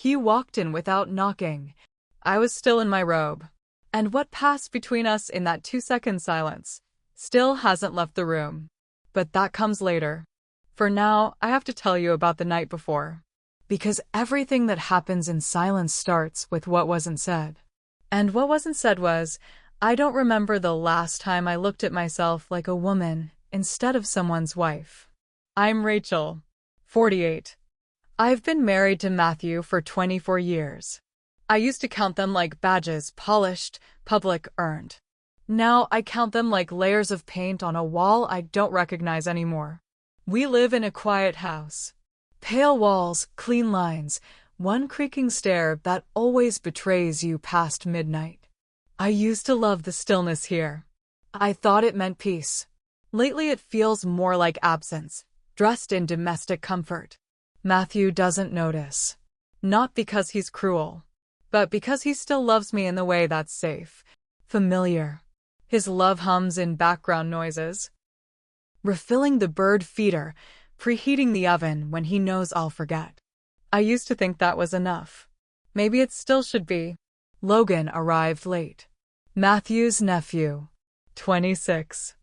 He walked in without knocking. I was still in my robe. And what passed between us in that 2-second silence still hasn't left the room. But that comes later. For now, I have to tell you about the night before. Because everything that happens in silence starts with what wasn't said. And what wasn't said was, I don't remember the last time I looked at myself like a woman instead of someone's wife. I'm Rachel, 48. I've been married to Matthew for 24 years. I used to count them like badges, polished, public, earned. Now I count them like layers of paint on a wall I don't recognize anymore. We live in a quiet house. Pale walls, clean lines, one creaking stair that always betrays you past midnight. I used to love the stillness here. I thought it meant peace. Lately it feels more like absence, dressed in domestic comfort. Matthew doesn't notice. Not because he's cruel, but because he still loves me in the way that's safe, familiar. His love hums in background noises. Refilling the bird feeder, preheating the oven when he knows I'll forget. I used to think that was enough. Maybe it still should be. Logan arrived late. Matthew's nephew, 26.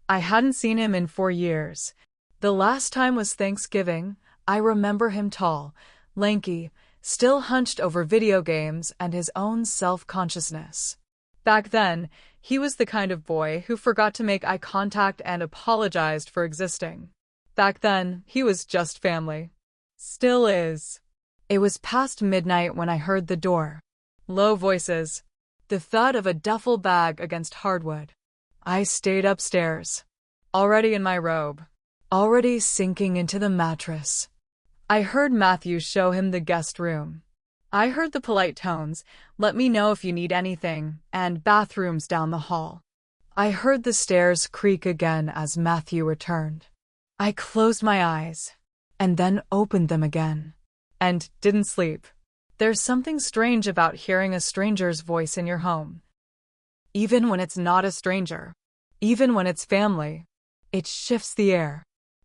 I hadn't seen him in 4 years. The last time was Thanksgiving. I remember him tall, lanky, still hunched over video games and his own self-consciousness. Back then, he was the kind of boy who forgot to make eye contact and apologized for existing. Back then, he was just family. Still is. It was past midnight when I heard the door. Low voices. The thud of a duffel bag against hardwood. I stayed upstairs. Already in my robe. Already sinking into the mattress. I heard Matthew show him the guest room. I heard the polite tones, let me know if you need anything, and bathrooms down the hall. I heard the stairs creak again as Matthew returned. I closed my eyes, and then opened them again, and didn't sleep. There's something strange about hearing a stranger's voice in your home. Even when it's not a stranger, even when it's family, it shifts the air.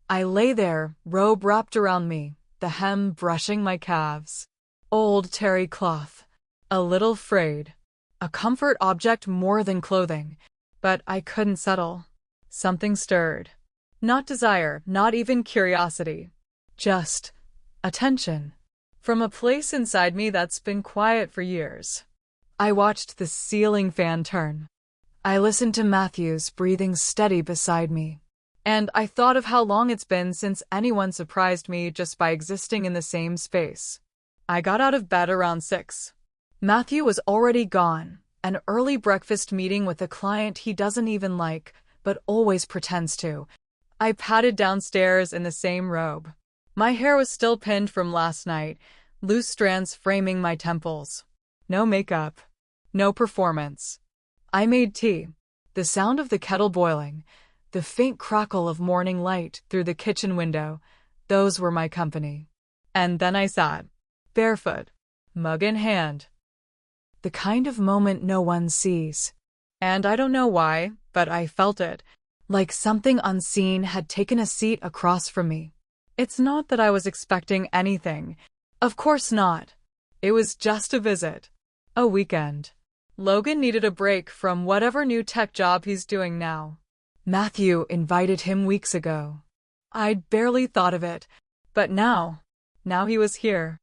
I lay there, robe wrapped around me, the hem brushing my calves. Old terry cloth. A little frayed. A comfort object more than clothing. But I couldn't settle. Something stirred. Not desire, not even curiosity. Just attention. From a place inside me that's been quiet for years. I watched the ceiling fan turn. I listened to Matthew's breathing steady beside me. And I thought of how long it's been since anyone surprised me just by existing in the same space. I got out of bed around 6. Matthew was already gone, an early breakfast meeting with a client he doesn't even like, but always pretends to. I padded downstairs in the same robe. My hair was still pinned from last night, loose strands framing my temples. No makeup. No performance. I made tea. The sound of the kettle boiling, the faint crackle of morning light through the kitchen window, those were my company. And then I sat. Barefoot, mug in hand. The kind of moment no one sees. And I don't know why, but I felt it, like something unseen had taken a seat across from me. It's not that I was expecting anything. Of course not. It was just a visit. A weekend. Logan needed a break from whatever new tech job he's doing now. Matthew invited him weeks ago. I'd barely thought of it, but now he was here.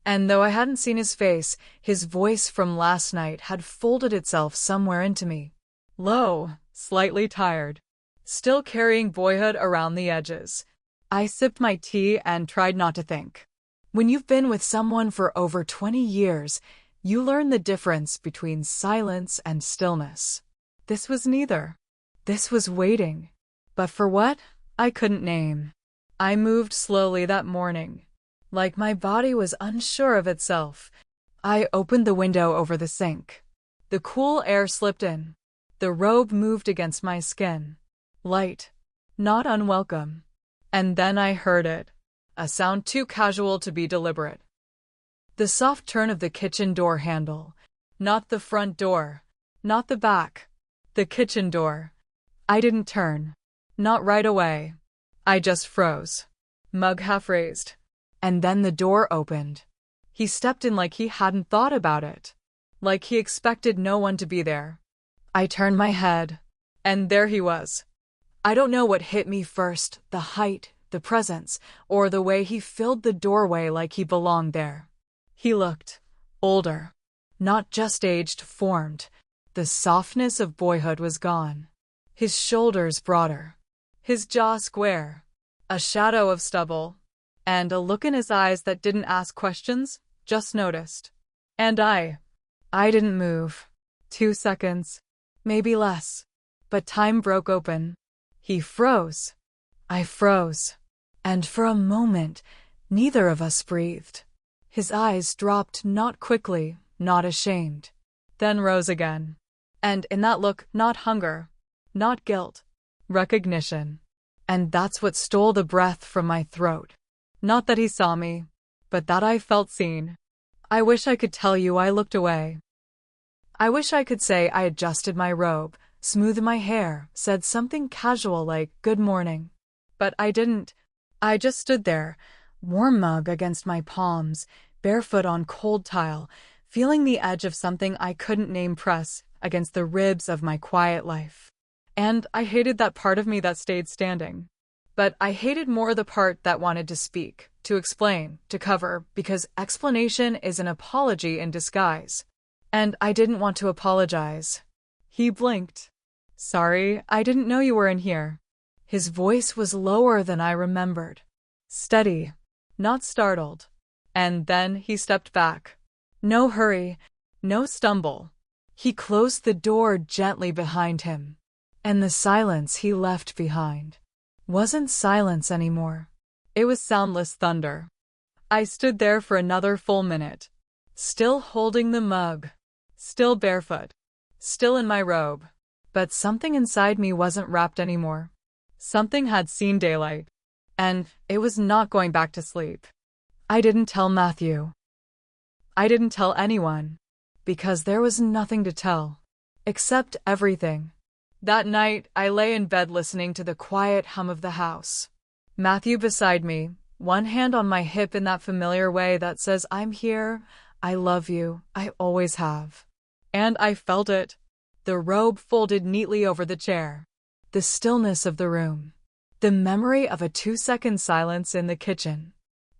And though I hadn't seen his face, his voice from last night had folded itself somewhere into me. Low, slightly tired. Still carrying boyhood around the edges. I sipped my tea and tried not to think. When you've been with someone for over 20 years, you learn the difference between silence and stillness. This was neither. This was waiting. But for what? I couldn't name. I moved slowly that morning. Like my body was unsure of itself. I opened the window over the sink. The cool air slipped in. The robe moved against my skin. Light. Not unwelcome. And then I heard it. A sound too casual to be deliberate. The soft turn of the kitchen door handle. Not the front door. Not the back. The kitchen door. I didn't turn. Not right away. I just froze. Mug half raised. And then the door opened. He stepped in like he hadn't thought about it. Like he expected no one to be there. I turned my head, and there he was. I don't know what hit me first, the height, the presence, or the way he filled the doorway like he belonged there. He looked older, not just aged, formed. The softness of boyhood was gone. His shoulders broader, his jaw square, a shadow of stubble, and a look in his eyes that didn't ask questions, just noticed. And I didn't move. 2 seconds, maybe less. But time broke open. He froze. I froze. And for a moment, neither of us breathed. His eyes dropped, not quickly, not ashamed, then rose again. And in that look, not hunger, not guilt, recognition. And that's what stole the breath from my throat. Not that he saw me, but that I felt seen. I wish I could tell you I looked away. I wish I could say I adjusted my robe, smoothed my hair, said something casual like, "Good morning." But I didn't. I just stood there, warm mug against my palms, barefoot on cold tile, feeling the edge of something I couldn't name press against the ribs of my quiet life. And I hated that part of me that stayed standing. But I hated more the part that wanted to speak, to explain, to cover, because explanation is an apology in disguise. And I didn't want to apologize. He blinked. "Sorry, I didn't know you were in here." His voice was lower than I remembered. Steady, not startled. And then he stepped back. No hurry, no stumble. He closed the door gently behind him. And the silence he left behind wasn't silence anymore. It was soundless thunder. I stood there for another full minute, still holding the mug, still barefoot, still in my robe. But something inside me wasn't wrapped anymore. Something had seen daylight, and it was not going back to sleep. I didn't tell Matthew. I didn't tell anyone, because there was nothing to tell, except everything. That night, I lay in bed listening to the quiet hum of the house. Matthew beside me, one hand on my hip in that familiar way that says, "I'm here, I love you, I always have." And I felt it. The robe folded neatly over the chair. The stillness of the room. The memory of a 2-second silence in the kitchen.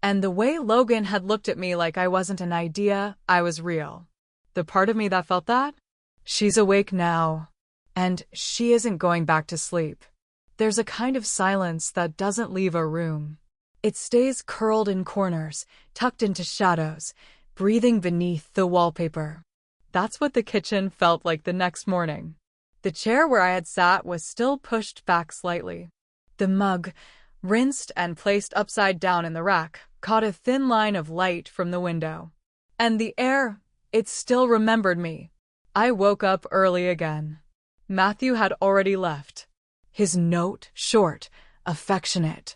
And the way Logan had looked at me like I wasn't an idea, I was real. The part of me that felt that? She's awake now. And she isn't going back to sleep. There's a kind of silence that doesn't leave a room. It stays curled in corners, tucked into shadows, breathing beneath the wallpaper. That's what the kitchen felt like the next morning. The chair where I had sat was still pushed back slightly. The mug, rinsed and placed upside down in the rack, caught a thin line of light from the window. And the air, it still remembered me. I woke up early again. Matthew had already left. His note, short, affectionate,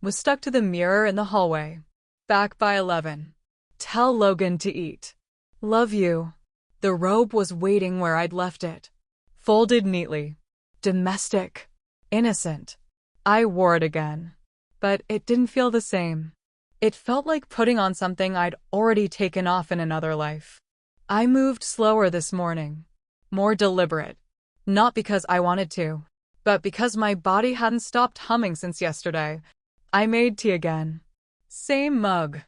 was stuck to the mirror in the hallway. Back by 11. Tell Logan to eat. Love you. The robe was waiting where I'd left it. Folded neatly. Domestic. Innocent. I wore it again. But it didn't feel the same. It felt like putting on something I'd already taken off in another life. I moved slower this morning. More deliberate. Not because I wanted to, but because my body hadn't stopped humming since yesterday. I made tea again. Same mug.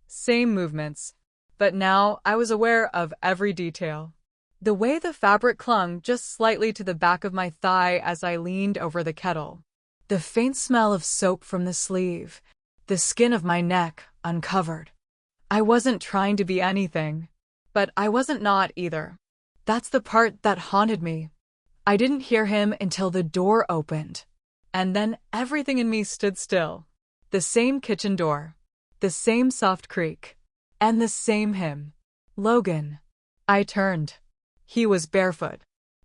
Same movements. But now I was aware of every detail. The way the fabric clung just slightly to the back of my thigh as I leaned over the kettle. The faint smell of soap from the sleeve. The skin of my neck uncovered. I wasn't trying to be anything. But I wasn't not either. That's the part that haunted me. I didn't hear him until the door opened. And then everything in me stood still. The same kitchen door. The same soft creak. And the same him. Logan. I turned. He was barefoot.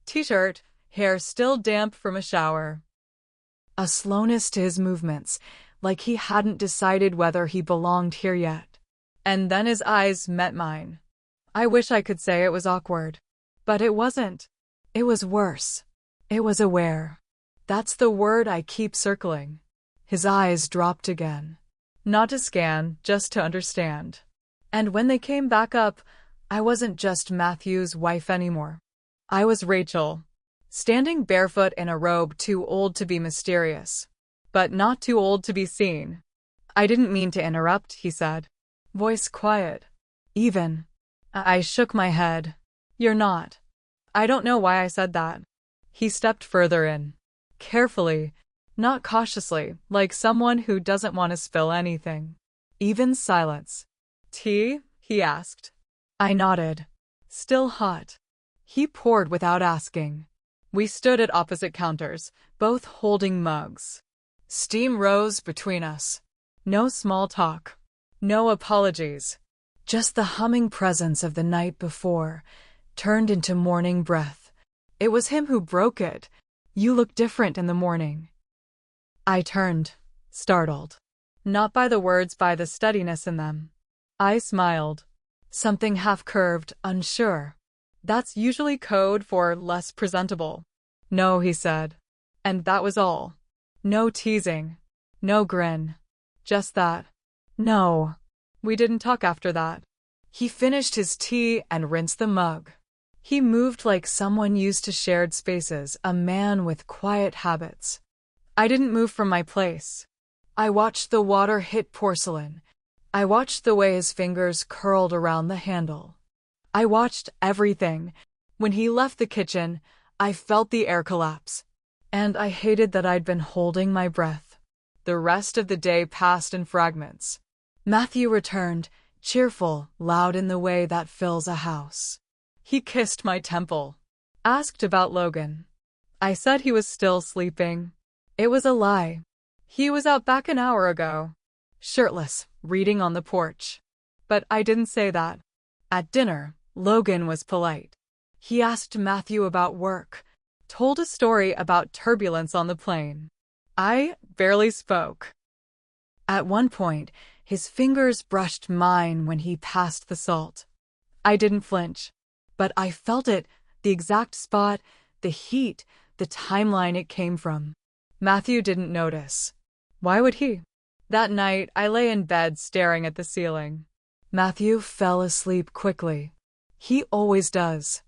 T-shirt, hair still damp from a shower. A slowness to his movements, like he hadn't decided whether he belonged here yet. And then his eyes met mine. I wish I could say it was awkward. But it wasn't. It was worse. It was aware. That's the word I keep circling. His eyes dropped again. Not to scan, just to understand. And when they came back up, I wasn't just Matthew's wife anymore. I was Rachel, standing barefoot in a robe too old to be mysterious, but not too old to be seen. I didn't mean to interrupt, he said. Voice quiet. Even. I shook my head. You're not. I don't know why I said that. He stepped further in. Carefully, not cautiously, like someone who doesn't want to spill anything. Even silence. Tea? He asked. I nodded. Still hot. He poured without asking. We stood at opposite counters, both holding mugs. Steam rose between us. No small talk. No apologies. Just the humming presence of the night before, turned into morning breath. It was him who broke it. You look different in the morning. I turned, startled. Not by the words, by the steadiness in them. I smiled. Something half-curved, unsure. That's usually code for less presentable. No, he said. And that was all. No teasing. No grin. Just that. No. We didn't talk after that. He finished his tea and rinsed the mug. He moved like someone used to shared spaces, a man with quiet habits. I didn't move from my place. I watched the water hit porcelain. I watched the way his fingers curled around the handle. I watched everything. When he left the kitchen, I felt the air collapse. And I hated that I'd been holding my breath. The rest of the day passed in fragments. Matthew returned, cheerful, loud in the way that fills a house. He kissed my temple. Asked about Logan. I said he was still sleeping. It was a lie. He was out back an hour ago. Shirtless, reading on the porch. But I didn't say that. At dinner, Logan was polite. He asked Matthew about work, told a story about turbulence on the plane. I barely spoke. At one point, his fingers brushed mine when he passed the salt. I didn't flinch, but I felt it, the exact spot, the heat, the timeline it came from. Matthew didn't notice. Why would he? That night, I lay in bed staring at the ceiling. Matthew fell asleep quickly. He always does.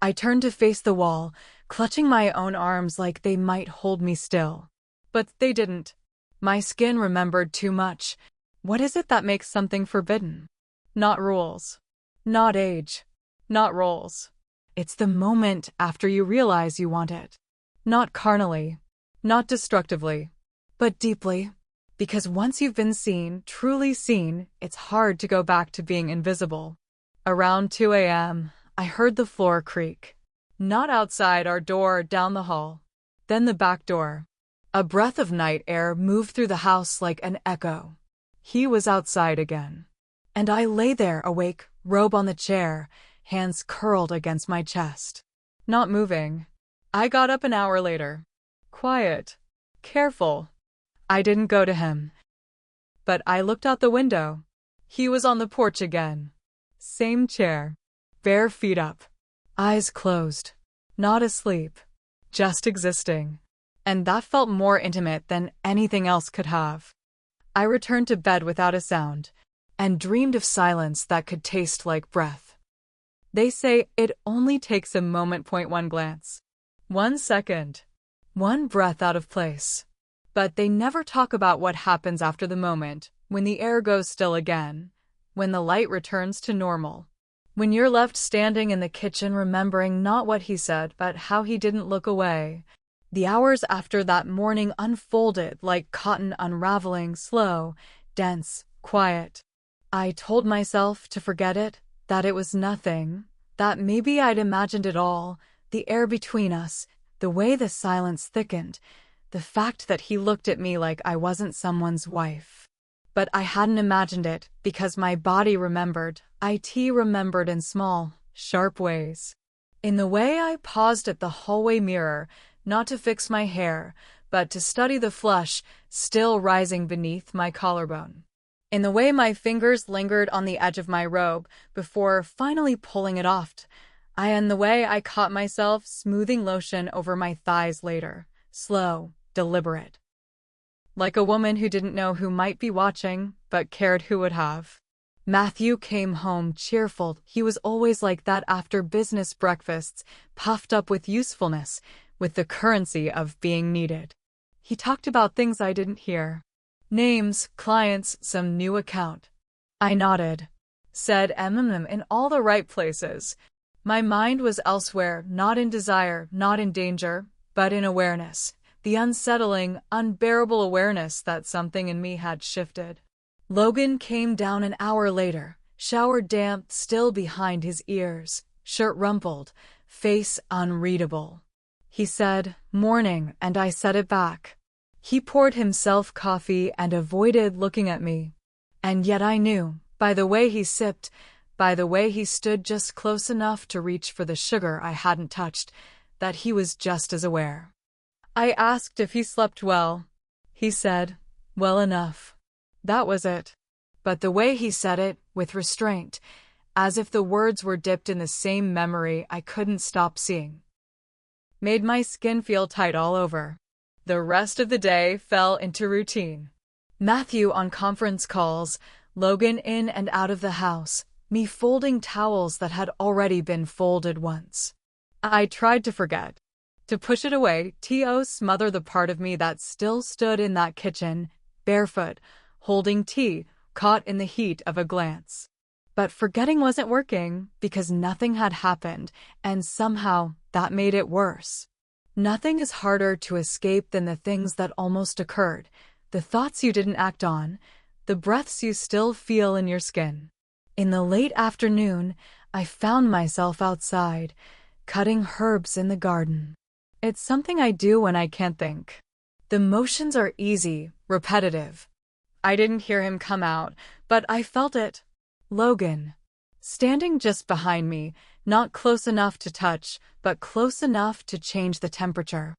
I turned to face the wall, clutching my own arms like they might hold me still. But they didn't. My skin remembered too much. What is it that makes something forbidden? Not rules. Not age. Not roles. It's the moment after you realize you want it. Not carnally. Not destructively. But deeply. Because once you've been seen, truly seen, it's hard to go back to being invisible. Around 2 a.m., I heard the floor creak. Not outside our door, down the hall. Then the back door. A breath of night air moved through the house like an echo. He was outside again. And I lay there awake, robe on the chair, hands curled against my chest. Not moving. I got up an hour later. Quiet. Careful. I didn't go to him. But I looked out the window. He was on the porch again. Same chair. Bare feet up. Eyes closed. Not asleep. Just existing. And that felt more intimate than anything else could have. I returned to bed without a sound, and dreamed of silence that could taste like breath. They say it only takes a moment. One glance. 1 second. One breath out of place. But they never talk about what happens after the moment, when the air goes still again, when the light returns to normal. When you're left standing in the kitchen remembering not what he said, but how he didn't look away. The hours after that morning unfolded like cotton unraveling, slow, dense, quiet. I told myself to forget it, that it was nothing, that maybe I'd imagined it all, the air between us, the way the silence thickened, the fact that he looked at me like I wasn't someone's wife. But I hadn't imagined it, because my body remembered, it remembered in small, sharp ways. In the way I paused at the hallway mirror, not to fix my hair, but to study the flush still rising beneath my collarbone. In the way my fingers lingered on the edge of my robe before finally pulling it off, and the way I caught myself smoothing lotion over my thighs later, slow, deliberate. Like a woman who didn't know who might be watching, but cared who would have. Matthew came home cheerful. He was always like that after business breakfasts, puffed up with usefulness, with the currency of being needed. He talked about things I didn't hear. Names, clients, some new account. I nodded. Said in all the right places. My mind was elsewhere, not in desire, not in danger, but in awareness. The unsettling, unbearable awareness that something in me had shifted. Logan came down an hour later, shower damp still behind his ears, shirt rumpled, face unreadable. He said, "Morning," and I said it back. He poured himself coffee and avoided looking at me. And yet I knew, by the way he sipped, by the way he stood just close enough to reach for the sugar I hadn't touched, that he was just as aware. I asked if he slept well. He said, "Well enough." That was it. But the way he said it, with restraint, as if the words were dipped in the same memory I couldn't stop seeing, made my skin feel tight all over. The rest of the day fell into routine. Matthew on conference calls, Logan in and out of the house, me folding towels that had already been folded once. I tried to forget, to push it away, to smother the part of me that still stood in that kitchen, barefoot, holding tea, caught in the heat of a glance. But forgetting wasn't working, because nothing had happened, and somehow that made it worse. Nothing is harder to escape than the things that almost occurred, the thoughts you didn't act on, the breaths you still feel in your skin. In the late afternoon, I found myself outside, cutting herbs in the garden. It's something I do when I can't think. The motions are easy, repetitive. I didn't hear him come out, but I felt it. Logan, standing just behind me, not close enough to touch, but close enough to change the temperature.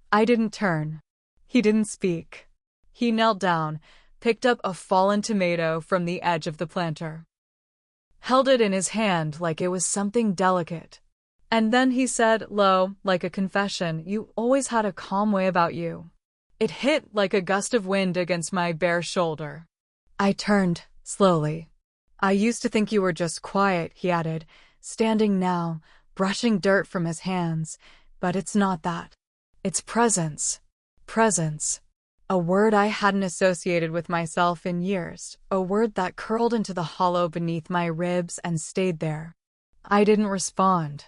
I didn't turn. He didn't speak. He knelt down, picked up a fallen tomato from the edge of the planter, held it in his hand like it was something delicate. And then he said, low, like a confession, "You always had a calm way about you." It hit like a gust of wind against my bare shoulder. I turned, slowly. "I used to think you were just quiet," he added, standing now, brushing dirt from his hands. "But it's not that. It's presence. Presence." A word I hadn't associated with myself in years, a word that curled into the hollow beneath my ribs and stayed there. I didn't respond.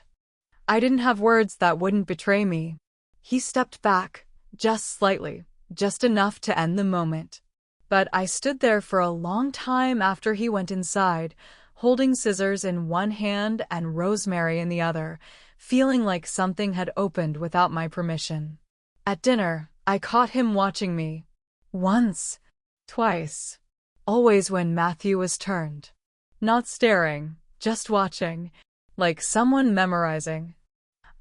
I didn't have words that wouldn't betray me. He stepped back, just slightly, just enough to end the moment. But I stood there for a long time after he went inside, holding scissors in one hand and rosemary in the other, feeling like something had opened without my permission. At dinner, I caught him watching me. Once, twice. Always when Matthew was turned. Not staring, just watching, like someone memorizing.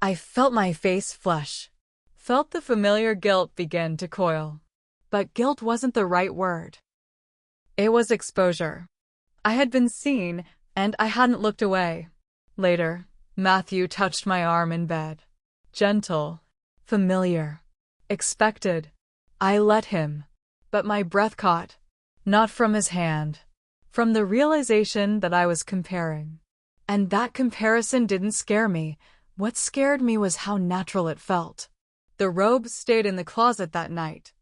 I felt my face flush. Felt the familiar guilt begin to coil. But guilt wasn't the right word. It was exposure. I had been seen, and I hadn't looked away. Later, Matthew touched my arm in bed. Gentle, familiar, expected. I let him. But my breath caught. Not from his hand. From the realization that I was comparing. And that comparison didn't scare me. What scared me was how natural it felt. The robe stayed in the closet that night.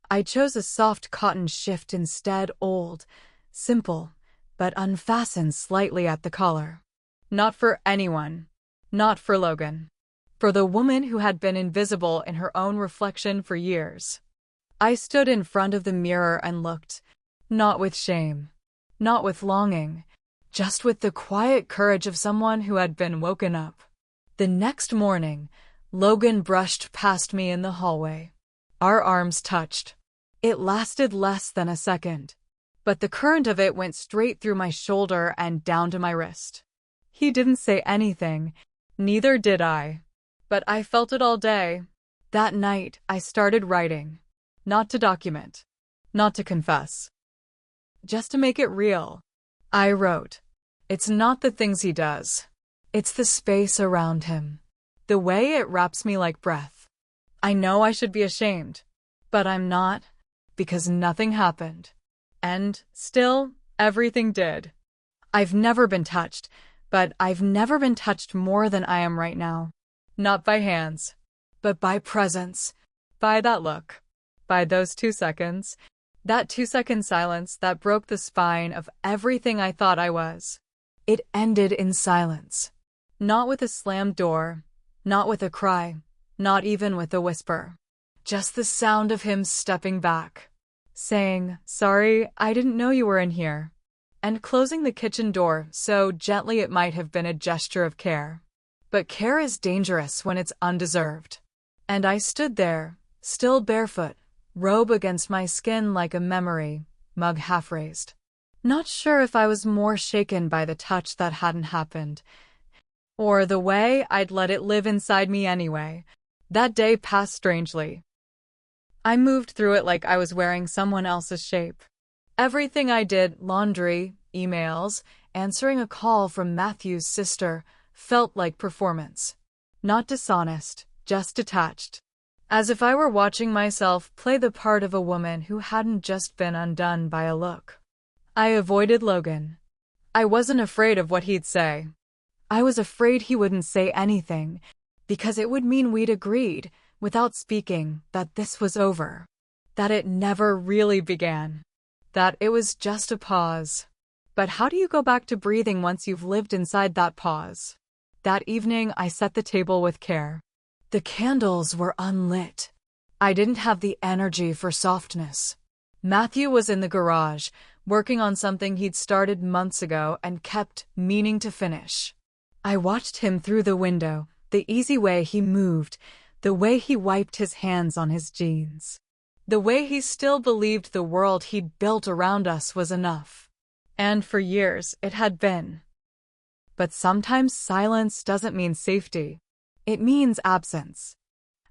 I chose a soft cotton shift instead, old, simple, but unfastened slightly at the collar. Not for anyone. Not for Logan. For the woman who had been invisible in her own reflection for years. I stood in front of the mirror and looked, not with shame, not with longing, just with the quiet courage of someone who had been woken up. The next morning, Logan brushed past me in the hallway. Our arms touched. It lasted less than a second, but the current of it went straight through my shoulder and down to my wrist. He didn't say anything, neither did I. But I felt it all day. That night, I started writing. Not to document. Not to confess. Just to make it real. I wrote. It's not the things he does. It's the space around him. The way it wraps me like breath. I know I should be ashamed. But I'm not, because nothing happened. And, still, everything did. I've never been touched, but I've never been touched more than I am right now. Not by hands, but by presence, by that look, by those 2 seconds, that 2 second silence that broke the spine of everything I thought I was. It ended in silence. Not with a slammed door, not with a cry, not even with a whisper. Just the sound of him stepping back, saying, "Sorry, I didn't know you were in here," and closing the kitchen door so gently it might have been a gesture of care. But care is dangerous when it's undeserved. And I stood there, still barefoot, robe against my skin like a memory, mug half raised. Not sure if I was more shaken by the touch that hadn't happened, or the way I'd let it live inside me anyway. That day passed strangely. I moved through it like I was wearing someone else's shape. Everything I did, laundry, emails, answering a call from Matthew's sister, felt like performance. Not dishonest, just detached. As if I were watching myself play the part of a woman who hadn't just been undone by a look. I avoided Logan. I wasn't afraid of what he'd say. I was afraid he wouldn't say anything, because it would mean we'd agreed, without speaking, that this was over. That it never really began. That it was just a pause. But how do you go back to breathing once you've lived inside that pause? That evening, I set the table with care. The candles were unlit. I didn't have the energy for softness. Matthew was in the garage, working on something he'd started months ago and kept meaning to finish. I watched him through the window, the easy way he moved, the way he wiped his hands on his jeans. The way he still believed the world he'd built around us was enough. And for years, it had been. But sometimes silence doesn't mean safety. It means absence.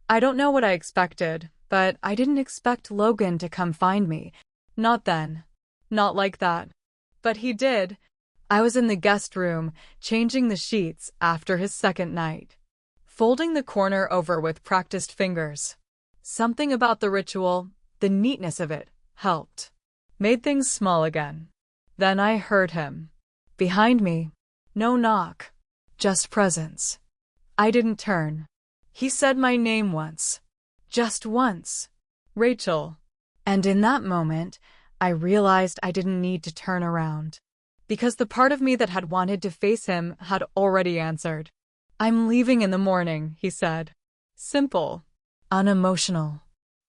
I don't know what I expected, but I didn't expect Logan to come find me. Not then. Not like that. But he did. I was in the guest room, changing the sheets after his second night. Folding the corner over with practiced fingers. Something about the ritual, the neatness of it, helped. Made things small again. Then I heard him. Behind me. No knock. Just presence. I didn't turn. He said my name once. Just once. Rachel. And in that moment, I realized I didn't need to turn around. Because the part of me that had wanted to face him had already answered. "I'm leaving in the morning," he said. Simple. Unemotional.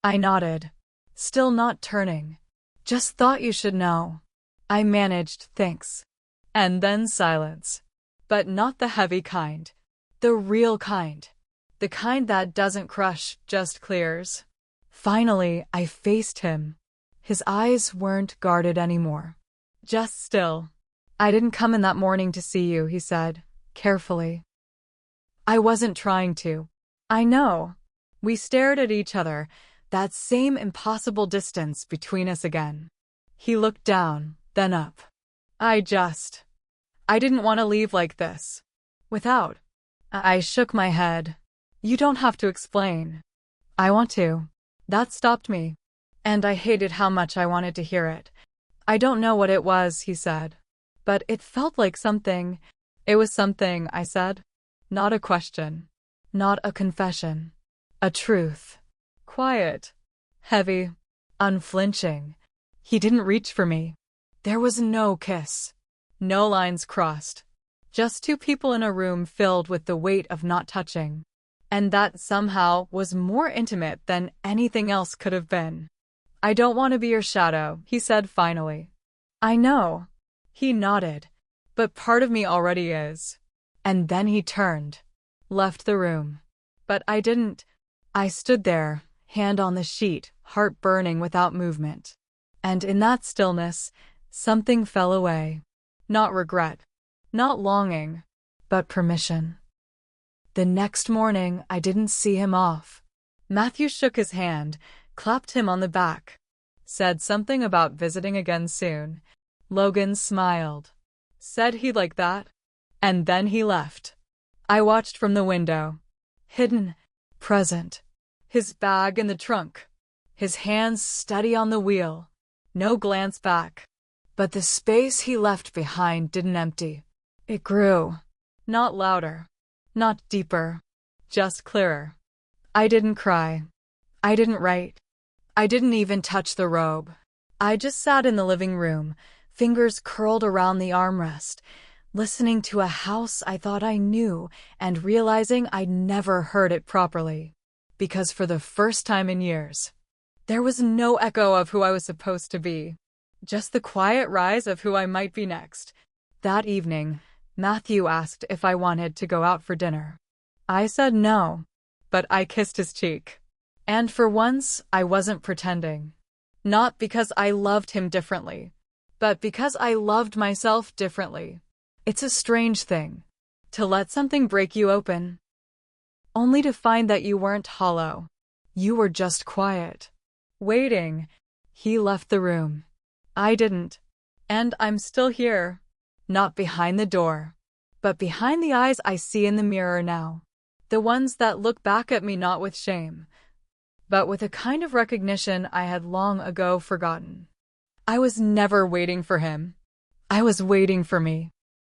I nodded. Still not turning. "Just thought you should know." I managed, "Thanks." And then silence. But not the heavy kind. The real kind. The kind that doesn't crush, just clears. Finally, I faced him. His eyes weren't guarded anymore. Just still. "I didn't come in that morning to see you," he said, carefully. I wasn't trying to. I know. We stared at each other, that same impossible distance between us again. He looked down, then up. I didn't want to leave like this. Without. I shook my head. "You don't have to explain." "I want to." That stopped me. And I hated how much I wanted to hear it. "I don't know what it was," he said. "But it felt like something." "It was something," I said. Not a question. Not a confession. A truth. Quiet. Heavy. Unflinching. He didn't reach for me. There was no kiss. No lines crossed. Just two people in a room filled with the weight of not touching. And that somehow was more intimate than anything else could have been. "I don't want to be your shadow," he said finally. "I know." He nodded. "But part of me already is." And then he turned. Left the room. But I didn't. I stood there, hand on the sheet, heart burning without movement. And in that stillness, something fell away. Not regret. Not longing. But permission. The next morning, I didn't see him off. Matthew shook his hand, clapped him on the back. Said something about visiting again soon. Logan smiled. Said he'd like that. And then he left. I watched from the window. Hidden. Present. His bag in the trunk. His hands steady on the wheel. No glance back. But the space he left behind didn't empty. It grew. Not louder. Not deeper. Just clearer. I didn't cry. I didn't write. I didn't even touch the robe. I just sat in the living room, fingers curled around the armrest, listening to a house I thought I knew and realizing I'd never heard it properly. Because for the first time in years, there was no echo of who I was supposed to be. Just the quiet rise of who I might be next. That evening, Matthew asked if I wanted to go out for dinner. I said no, but I kissed his cheek. And for once, I wasn't pretending. Not because I loved him differently, but because I loved myself differently. It's a strange thing, to let something break you open, only to find that you weren't hollow. You were just quiet. Waiting. He left the room. I didn't. And I'm still here. Not behind the door, but behind the eyes I see in the mirror now. The ones that look back at me not with shame, but with a kind of recognition I had long ago forgotten. I was never waiting for him. I was waiting for me.